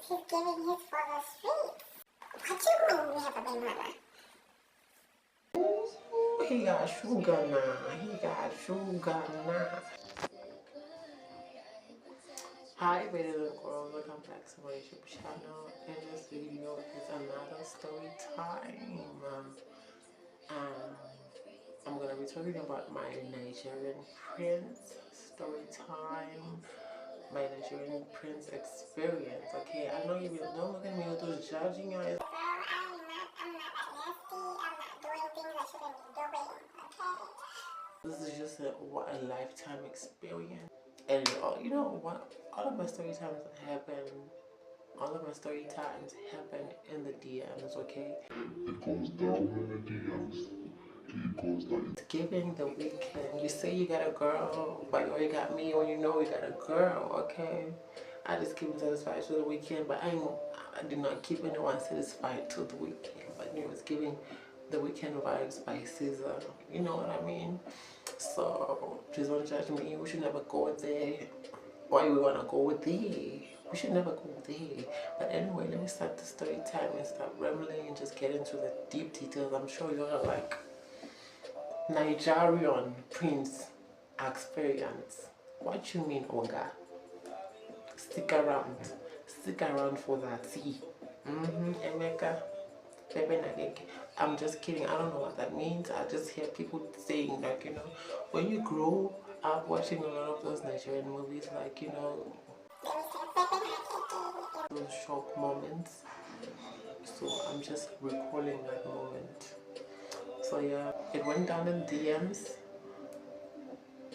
He's giving his for the streets. What you mean we have a big mother? He got sugar now. He got sugar now. Hi, ladies and girls. Welcome back to my YouTube channel. And this video is another story time. I'm gonna be talking about my Nigerian Prince story time. My Nigerian Prince experience. Okay, I know you will. Don't look at me with those judging eyes. I'm not nasty. I'm not doing things I shouldn't be doing. Okay? This is just a lifetime experience. And you know what? All of my story times happen. All of my story times happen in the DMs. Okay. It goes down in the DMs. It goes down. It's giving the weekend. You say you got a girl, but you already got me, or you know you got a girl. Okay. I just keep them satisfied to the weekend, but I did not keep anyone satisfied till the weekend. But you know, it's giving the weekend vibes by Caesar. You know what I mean? So please don't judge me. We should never go there. Why we wanna go there? We should never go there. But anyway, let me start the story time and start rambling and just get into the deep details. I'm sure you're gonna like Nigerian Prince experience. What you mean, Oga? Stick around. Stick around for that. See? Emeka. I'm just kidding. I don't know what that means. I just hear people saying, like, you know, when you grow up watching a lot of those Nigerian movies, like, you know, those shock moments. So I'm just recalling that moment. So yeah, it went down in DMs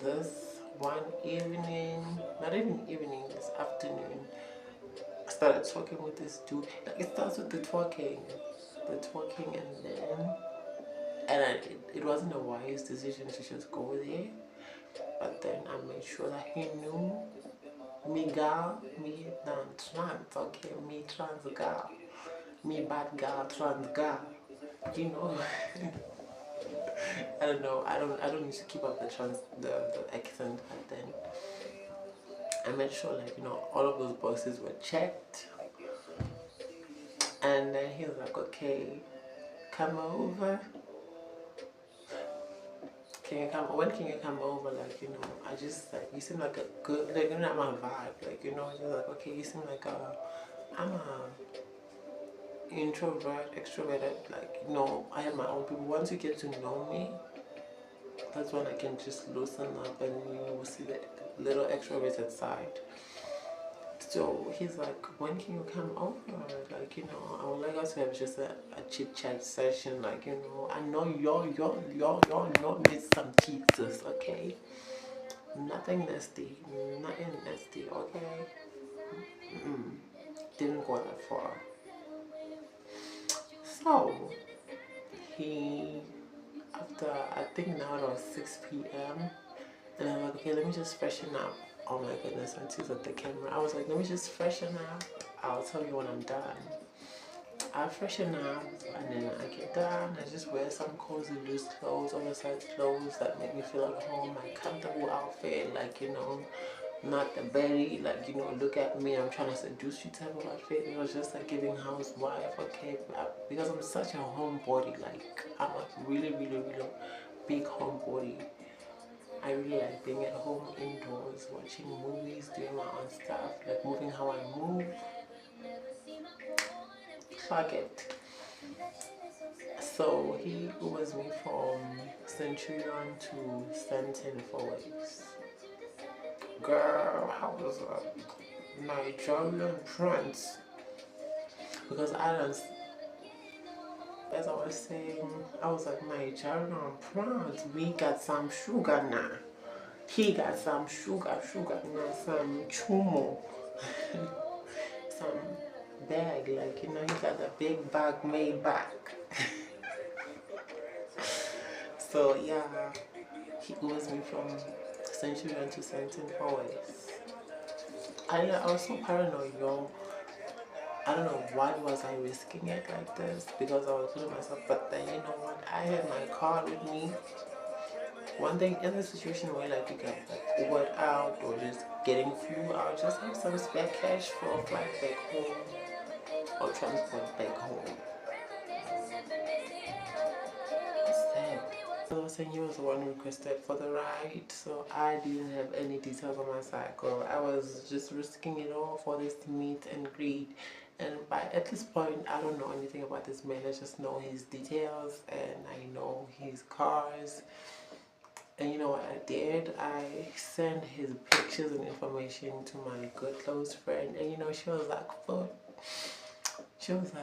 this one evening, not even evening, this afternoon. I started talking with this dude. Like, it starts with the talking, and it wasn't a wise decision to just go there. But then I made sure that he knew me girl, me non-trans, okay, me trans girl, me bad girl, trans girl, you know. I don't know. I don't need to keep up the accent, but then I made sure, like, you know, all of those boxes were checked. And then he was like, okay, come over. When can you come over? Like, you know, I just, like, you seem like a good, like, you're not my vibe. Like, you know, just like, okay, you seem like I'm a introvert, extroverted. Like, you know, I have my own people. Once you get to know me, that's when I can just loosen up and you will see the little extroverted side. So he's like, when can you come over? Like, you know, I would like us to have just a chit chat session. Like, you know, I know y'all know need some Jesus, okay? Nothing nasty, okay? Didn't go that far. So he, after I think now it was 6 p.m. and I'm like, okay, let me just freshen up. Oh my goodness, I took up the camera. I was like, let me just freshen up. I'll tell you when I'm done. I freshen up and then I get done. I just wear some cozy loose clothes, oversized clothes that make me feel at home. My comfortable outfit, like, you know, not the belly, like, you know, look at me, I'm trying to seduce you type of outfit. It was just like giving housewife, okay? Because I'm such a homebody, like, I'm a really big homebody. I really like being at home indoors, watching movies, doing my own stuff, like moving how I move. Fuck it. So he was me from Centurion to Stanton for weeks. Girl, I was a Nigerian Prince. Because as I was saying, I was like, Nigerian Prince, we got some sugar now. He got some sugar now, some chumo, some bag, like, you know, he got the big bag made back. So yeah, he goes me from Centurion to St. Always. I was so paranoid, yo. I don't know why was I risking it like this, because I was putting myself, but then you know what, I had my car with me. one thing in the situation where like you get like Ubered out or just getting flew out, just have some spare cash for a flight back home or transport back home. Sad. So I was saying he was the one who requested for the ride, so I didn't have any details on my side, girl. I was just risking it all for this meet and greet. And at this point, I don't know anything about this man. I just know his details and I know his cars. And you know what I did? I sent his pictures and information to my good close friend. And you know, she was like, "Fuck." She was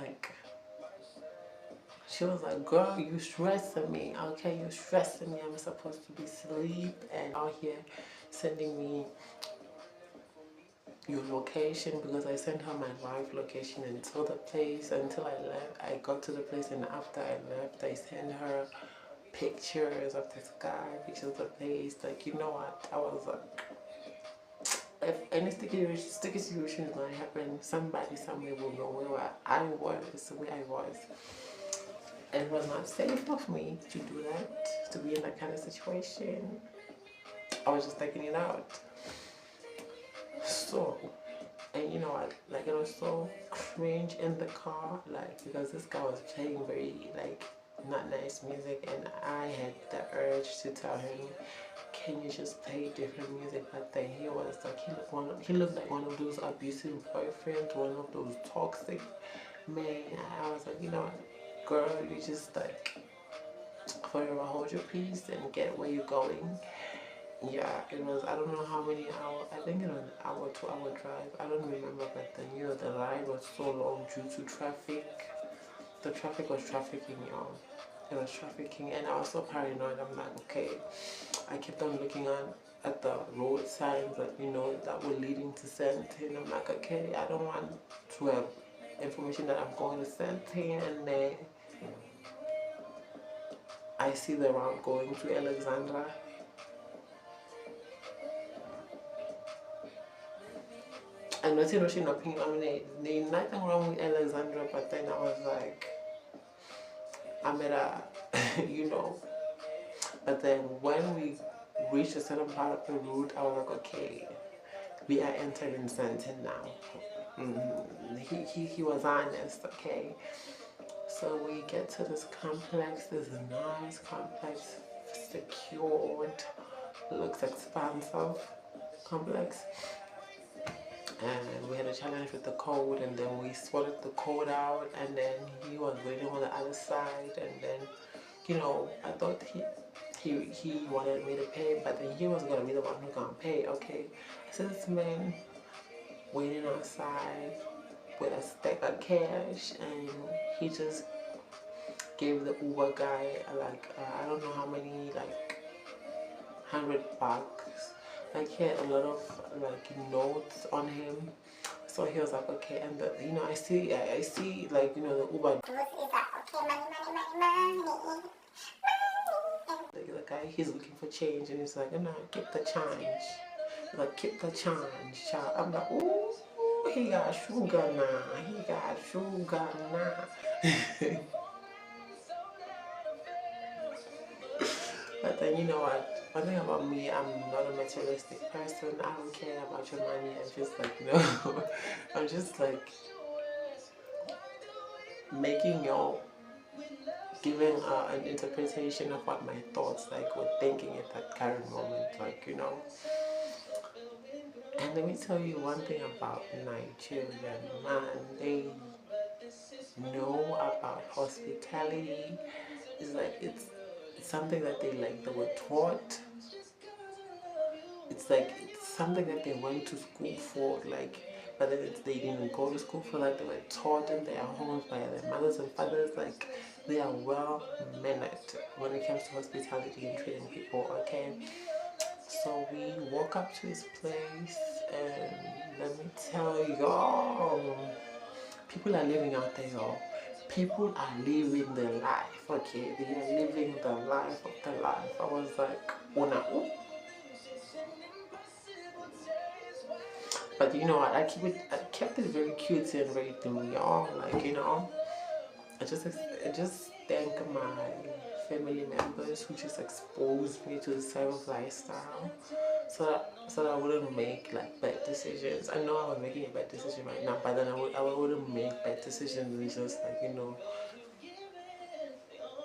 like, girl, you stressing me. Okay, you stressing me. I'm supposed to be asleep and out here sending me your location, because I sent her my live location until the place, until I left. I got to the place, and after I left, I sent her pictures of the sky, pictures of the place. Like, you know what? I was like, if any sticky situation is gonna happen, somebody somewhere will know where I was. And it was not safe of me to do that, to be in that kind of situation. I was just taking it out. So, and you know what, like it was so cringe in the car, like because this guy was playing very like not nice music, and I had the urge to tell him, can you just play different music? But then he was like, he looked like one of those abusive boyfriends, one of those toxic men. I was like, you know what, girl, you just like forever hold your peace and get where you're going. Yeah, it was, I don't know how many hours, I think it was an hour, 2 hour drive. I don't remember, but then, you know, the ride was so long due to traffic. The traffic was trafficking, y'all. It was trafficking, and I was so paranoid. I'm like, okay. I kept on looking at the road signs that, you know, that were leading to Santin. I'm like, okay, I don't want to have information that I'm going to Santin, and then I see the route going to Alexandra. And nothing rushing up in, I mean, there's nothing wrong with Alexandra, but then I was like, I'm at a, you know. But then when we reached a certain part of the route, I was like, okay, we are entering Santin now. He was honest, okay. So we get to this complex, this nice complex, secured, looks expansive complex. And we had a challenge with the code, and then we swallowed the code out, and then he was waiting on the other side, and then, you know, I thought he wanted me to pay, but then he was gonna be the one who gonna pay. Okay, so this man waiting outside with a stack of cash, and he just gave the Uber guy like I don't know how many, like $100. Like he had a lot of like notes on him, so he was like, okay. And the, you know, I see like, you know, the Uber. Is that okay? Money. The guy, he's looking for change, and he's like, no, keep the change. He's like, keep the change, child. I'm like, ooh, he got sugar now. He got sugar now. But then, you know what? One thing about me, I'm not a materialistic person. I don't care about your money. I'm just like, no. I'm just like giving an interpretation of what my thoughts like were thinking at that current moment, like, you know. And let me tell you one thing about Nigerian man, they know about hospitality. It's like it's something that they were taught. It's like it's something that they went to school for, like, but then they didn't go to school for that. They were taught in their homes by their mothers and fathers. Like, they are well mannered when it comes to hospitality and treating people. Okay, so we walk up to his place, and let me tell y'all, people are living out there, y'all. People are living the life. Okay, they are living the life of the life. I was like, oh no. But you know what? I kept it very cute and very demure, like, you know. I just thank my family members who just exposed me to this type of lifestyle, so that I wouldn't make like bad decisions. I know I was making a bad decision right now, but then I wouldn't make bad decisions and just like, you know,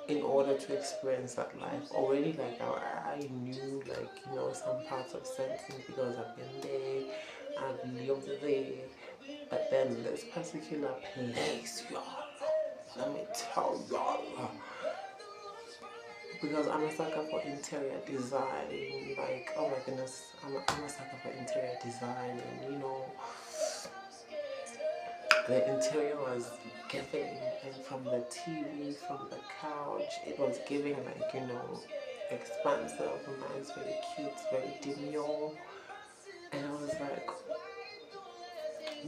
in order to experience that life. Already, like I knew, like, you know, some parts of something because I've been there, I've lived there. But then this particular place, y'all, let me tell y'all, because I'm a sucker for interior design. Like, oh my goodness, I'm a sucker for interior design, and you know, the interior was giving, and from the TV, from the couch, it was giving, like, you know, expansive, nice, very cute, very demure. And I was like,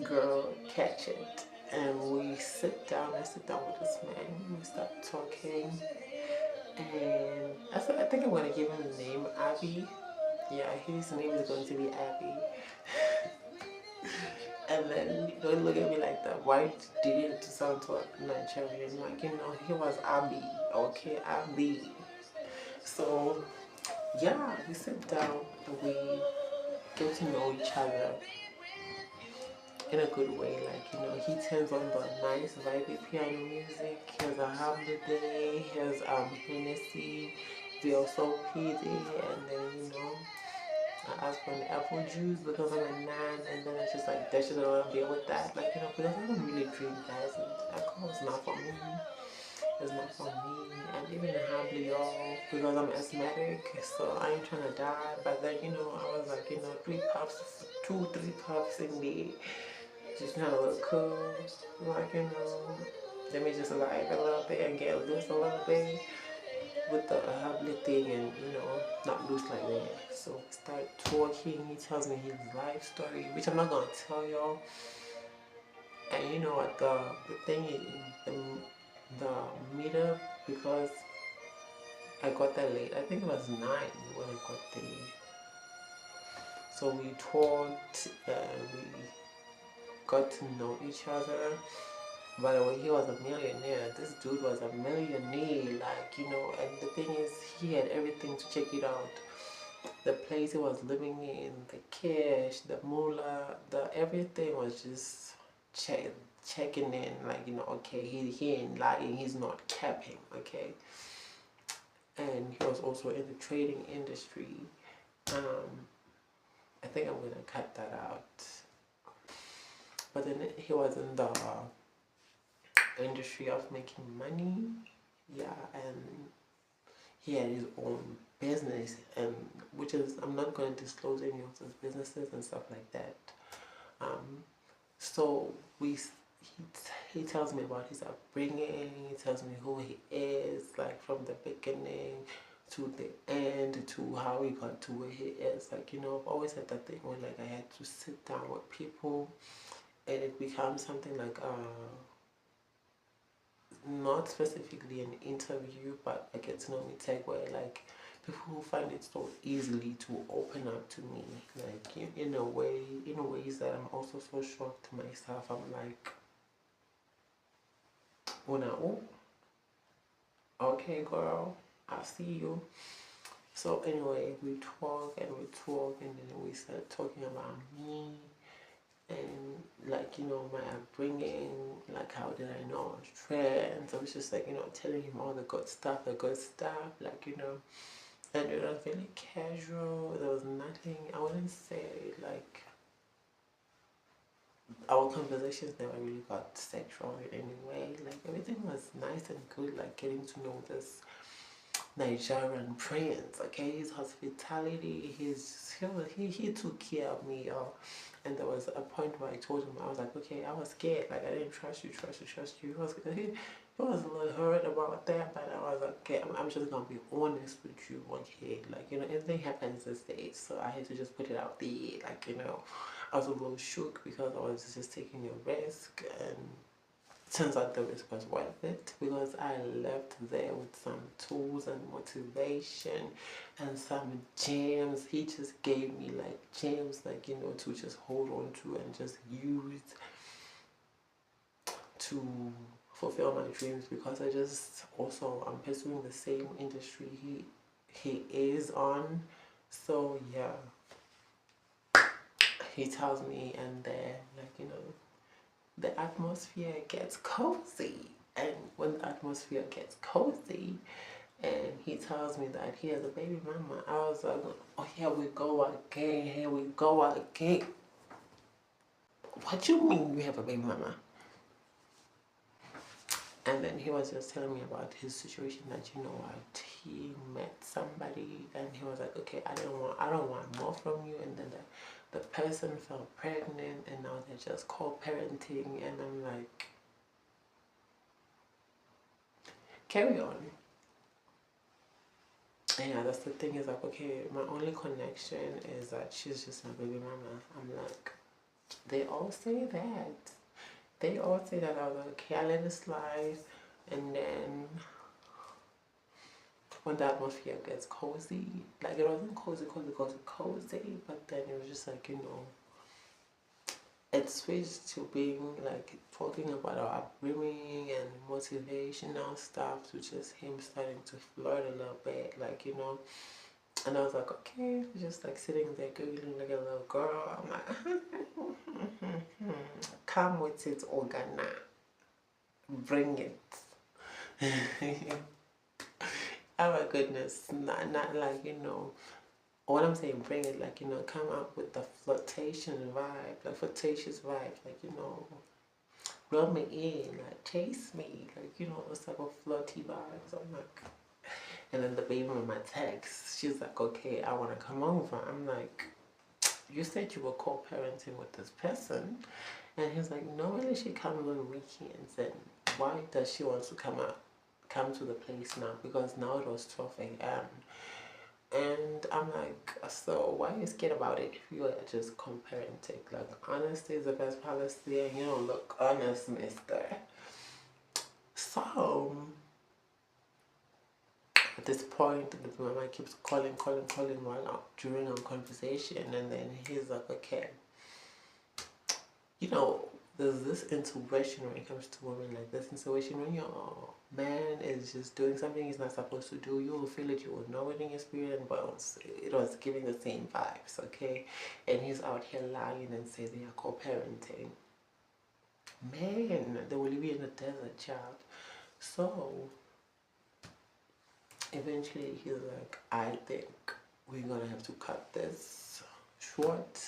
girl, catch it. And I sit down with this man, we start talking, and I think I'm gonna give him the name Abby. Yeah, his name is going to be Abby. And then don't look at me like that. Why did he have to sound so Nigerian? Like, you know, he was Abby, okay, Abby. So yeah, we sit down and we get to know each other in a good way. Like, you know, he turns on the nice vibey piano music. Here's a holiday, here's Hennessy, they also PD, and then, you know, I asked for an apple juice because I'm a man, and then I just like dash it a little bit with that, like, you know, because I don't really drink, guys, and alcohol is not for me. It's not for me. And even humbly, y'all, because I'm asthmatic, so I ain't trying to die. But then, you know, I was like, you know, 2, 3 puffs in the just trying to look cool, like, you know, let me just like a little bit and get loose a little bit with the habla thing, and you know, not loose like that. So we start talking. He tells me his life story, which I'm not gonna tell y'all. And you know what, the thing is, the meetup, because I got there late. I think it was 9 when I got there. So we talked, we got to know each other. By the way, he was a millionaire. This dude was a millionaire, like, you know, and the thing is, he had everything to check it out. The place he was living in, the cash, the moolah, the everything was just checking in, like, you know, okay, he ain't lying, he's not capping, okay. And he was also in the trading industry. I think I'm gonna cut that out. But then he was in the industry of making money, yeah, and he had his own business, and which is, I'm not going to disclose any of those businesses and stuff like that. So he tells me about his upbringing. He tells me who he is, like from the beginning to the end, to how he got to where he is. Like, you know, I've always had that thing where, like, I had to sit down with people, and it becomes something like not specifically an interview, but a get to know me tag, where like people who find it so easily to open up to me, like in a ways that I'm also so shocked to myself. I'm like, oh no, okay girl, I see you. So anyway, we talk and then we start talking about me, and like, you know, my upbringing, like how did I know I was trans. I was just like, you know, telling him all the good stuff, like, you know, and it was really casual. There was nothing, I wouldn't say like our conversations never really got sexual in any way. Like, everything was nice and good, like getting to know this Nigerian Prince, okay, his hospitality, he took care of me, y'all. And there was a point where I told him, I was like, okay, I was scared, like I didn't trust you. He was a little hurt about that, but I was like, okay, I'm just gonna be honest with you, okay, like, you know, anything happens these days, so I had to just put it out there, like, you know, I was a little shook because I was just taking a risk, and turns out the risk was worth it, because I left there with some tools and motivation and some gems. He just gave me like gems, like, you know, to just hold on to and just use to fulfill my dreams, because I just also I'm pursuing the same industry he is on. So yeah, he tells me, and then like the atmosphere gets cozy, and when the atmosphere gets cozy and he tells me that he has a baby mama, I was like, oh, here we go again, here we go again. What you mean you have a baby mama? And then he was just telling me about his situation, that what, he met somebody and he was like, okay, I don't want more from you, and then the person fell pregnant and now they're just co-parenting, and I'm like, carry on. And yeah, that's the thing, is like, okay, my only connection is that she's just my baby mama. I'm like, they all say that. They all say that. I was like, okay, I let it slide. And then when the atmosphere gets cozy, like it wasn't cozy, but then it was just like, it switched to being like talking about our upbringing and motivational stuff, to just him starting to flirt a little bit, like, and I was like, okay, just like sitting there giggling like a little girl. I'm like, come with it, Organa, bring it. Oh my goodness, not like, what I'm saying, bring it, like, come up with the flirtation vibe, like flirtatious vibe, like, rub me in, like chase me, like, those type of flirty vibes. I'm like, and then the baby in my text, she's like, okay, I want to come over. I'm like, you said you were co-parenting with this person. And he's like, normally she comes on weekends, and why does she want to come to the place now? Because now it was 12 a.m. And I'm like, so why are you scared about it if you are just co-parenting? Like, honesty is the best policy, and you don't look honest, mister. So at this point, the mama keeps calling while during our conversation, and then he's like, okay, there's this intuition when it comes to women, like this intuition when your man is just doing something he's not supposed to do, you will feel it, you will know it in your spirit and bones. It was giving the same vibes, okay? And he's out here lying and say they are co-parenting. Man, they will live in a desert, child. So eventually he's like, I think we're gonna have to cut this short.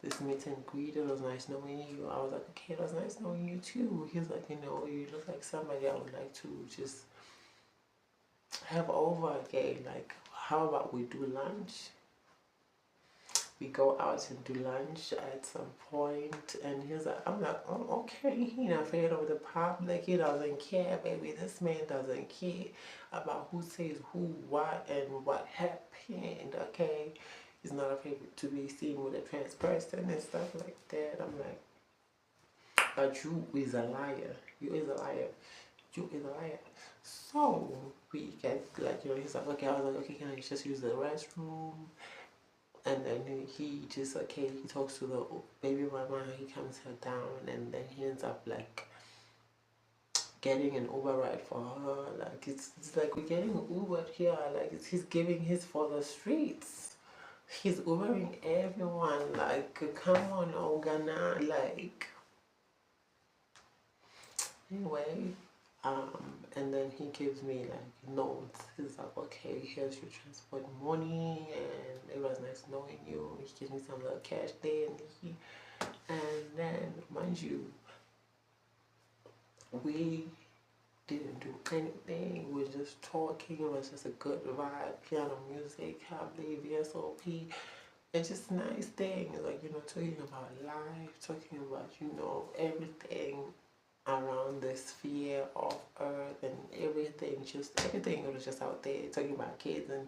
This meet and greet, it was nice knowing you. I was like, okay, it was nice knowing you too. He's like, you look like somebody I would like to just have over again. Like, how about we do lunch? We go out and do lunch at some point. And he's like, I'm like, oh, okay. He not afraid of the public. He doesn't care, baby. This man doesn't care about who says who, what, and what happened, okay? He's not afraid to be seen with a trans person and stuff like that. I'm like, but you is a liar. You is a liar. You is a liar. So we get like, he's like, okay, I was like, okay, can I just use the restroom? And then he just, okay, he talks to the baby mama, he comes her down, and then he ends up like getting an Uber ride for her. Like, it's like we're getting an Uber here, like he's giving his for the streets. He's Ubering everyone, like, come on, Ogana, like, anyway, and then he gives me, like, notes. He's like, okay, here's your transport money, and it was nice knowing you. He gives me some little cash there, and then, mind you, we didn't do anything. We were just talking. It was just a good vibe, piano music, happily, VSOP. It's just nice things, like, talking about life, talking about, everything around the sphere of earth and everything, it was just out there, talking about kids, and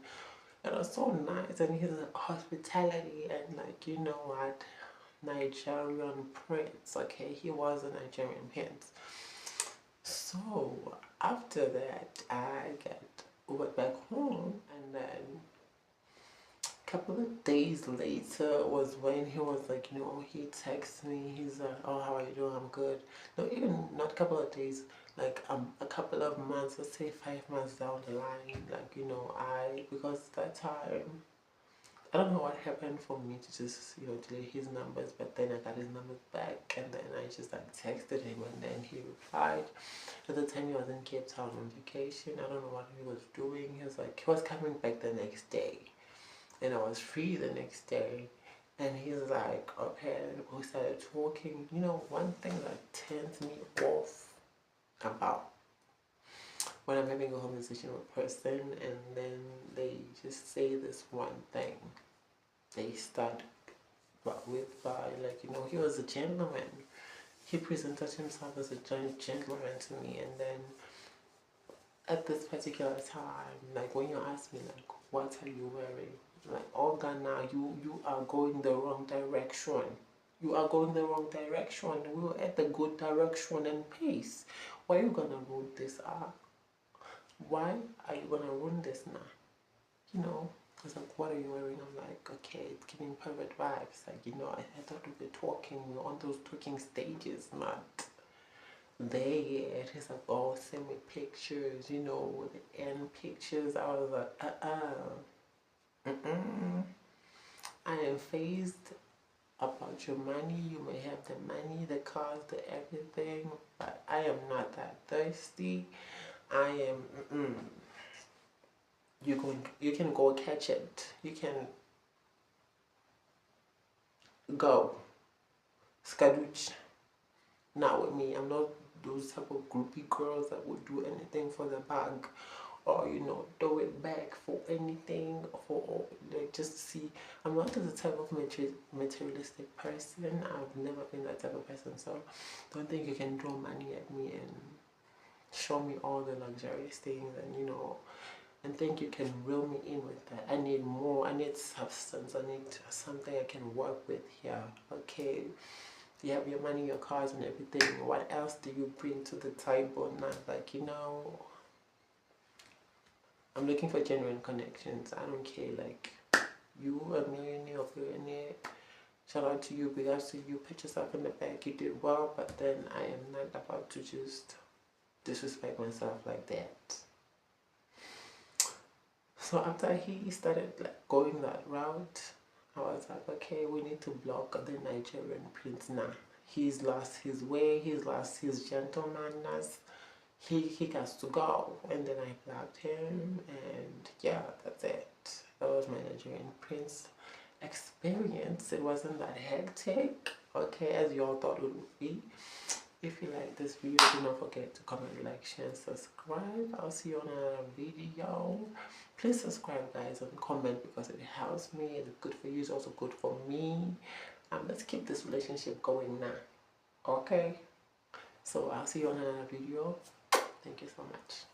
it was so nice. And his hospitality, and like, what, Nigerian Prince, okay, he was a Nigerian Prince. So after that, I got went back home, and then couple of days later was when he was like, you know, he texted me. He's like, oh, how are you doing? I'm good. No, even not a couple of days, like a couple of months, let's say 5 months down the line, like, you know, because that time, I don't know what happened for me to just, you know, delete his numbers, but then I got his numbers back, and then I just like texted him, and then he replied. At the time he was in Cape Town on vacation. I don't know what he was doing. He was like, he was coming back the next day, and I was free the next day. And he's like, okay, we started talking. You know, one thing that turns me off about when I'm having a conversation with a person and then they just say this one thing, they start by like, you know, he was a gentleman. He presented himself as a gentleman to me, and then at this particular time, like when you ask me like, what are you wearing? Like, oh Ghana, you are going the wrong direction. You are going the wrong direction. We were at the good direction and pace. Why are you gonna ruin this up? Why are you gonna ruin this now? You know, it's like, what are you wearing? I'm like, okay, it's giving pervert vibes. Like, you know, I thought we were talking, we were on those talking stages, not there yet. He's like, oh, send me pictures, you know, with the end pictures. I was like, I am phased about your money. You may have the money, the cars, the everything, but I am not that thirsty. I am, you can go catch it. You can go. Skadooch. Not with me. I'm not those type of groupie girls that would do anything for the bag, or you know, throw it back for anything, for like just to see. I'm not the type of materialistic person. I've never been that type of person, so don't think you can throw money at me and show me all the luxurious things, and you know, and think you can reel me in with that. I need more. I need substance. I need something I can work with here. Okay, you have your money, your cars, and everything. What else do you bring to the table? Not like, you know, I'm looking for genuine connections. I don't care, like, you a millionaire or billionaire, shout out to you, because to you, put yourself in the back, you did well, but then I am not about to just disrespect myself like that. So after he started like going that route, I was like, okay, we need to block the Nigerian Prince now. He's lost his way, he's lost his gentlemanness. He has to go. And then I blocked him, and yeah, that's it. That was my Nigerian Prince experience. It wasn't that hectic, okay, as you all thought it would be. If you like this video, do not forget to comment, like, share, and subscribe. I'll see you on another video. Please subscribe, guys, and comment, because it helps me. It's good for you. It's also good for me. Let's keep this relationship going now. Okay? So I'll see you on another video. Thank you so much.